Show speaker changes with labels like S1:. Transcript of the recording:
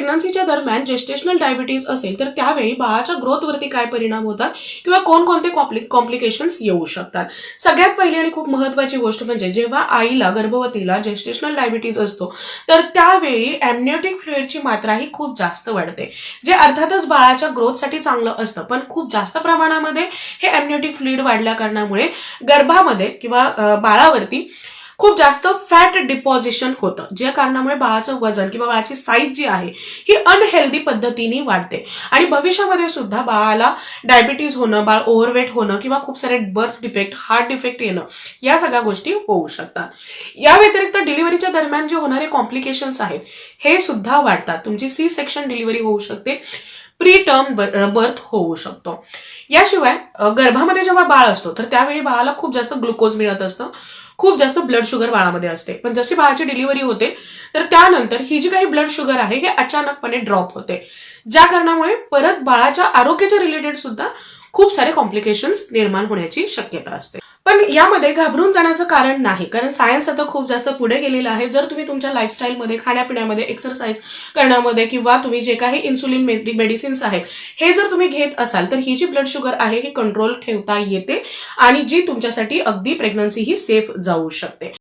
S1: प्रेग्नन्सीच्या दरम्यान gestational diabetes असेल तर त्यावेळी बाळाच्या ग्रोथवरती काय परिणाम होतात किंवा कोणकोणते कॉम्प्लिकेशन्स येऊ शकतात. सगळ्यात पहिली आणि खूप महत्वाची गोष्ट म्हणजे जेव्हा आईला गर्भवतीला जेस्टेशनल डायबिटीज असतो तर त्यावेळी एमनियोटिक फ्लुइडची मात्रा ही खूप जास्त वाढते, जे अर्थातच बाळाच्या ग्रोथसाठी चांगलं असतं, पण खूप जास्त प्रमाणामध्ये हे एमनियोटिक फ्लुइड वाढल्या कारणामुळे गर्भामध्ये किंवा बाळावरती खूप जास्त फॅट डिपॉझिशन होतं, ज्या कारणामुळे बाळाचं वजन किंवा बाळाची साईज जी आहे ही अनहेल्दी पद्धतीने वाढते आणि भविष्यामध्ये सुद्धा बाळाला डायबिटीज होणं, बाळ ओव्हरवेट होणं किंवा खूप सारे बर्थ डिफेक्ट, हार्ट डिफेक्ट येणं या सगळ्या गोष्टी होऊ शकतात. या व्यतिरिक्त डिलिव्हरीच्या दरम्यान जे होणारे कॉम्प्लिकेशन्स आहेत हे सुद्धा वाढतात. तुमची सी सेक्शन डिलिव्हरी होऊ शकते, प्री टर्म बर्थ होऊ शकतो. याशिवाय गर्भामध्ये जेव्हा बाळ असतो तर त्यावेळी बाळाला खूप जास्त ग्लुकोज मिळत असतं, खूप जास्त ब्लड शुगर बाळामध्ये असते, पण जशी बाळाची डिलिव्हरी होते तर त्यानंतर ही जी काही ब्लड शुगर आहे हे अचानकपणे ड्रॉप होते, ज्या कारणामुळे परत बाळाच्या आरोग्याच्या रिलेटेड सुद्धा खूप सारे कॉम्प्लिकेशन्स निर्माण होण्याची शक्यता असते. पण यामध्ये घाबरून जाण्याचं कारण नाही, कारण सायन्स आता खूप जास्त पुढे गेलेलं आहे. जर तुम्ही तुमच्या लाईफस्टाईलमध्ये, खाण्यापिण्यामध्ये, एक्सरसाइज करण्यामध्ये किंवा तुम्ही जे काही इन्सुलिन मेडिसिन्स आहेत हे जर तुम्ही घेत असाल तर ही जी ब्लड शुगर आहे ही कंट्रोल ठेवता येते आणि जी तुमच्यासाठी अगदी प्रेग्नन्सी ही सेफ जाऊ शकते.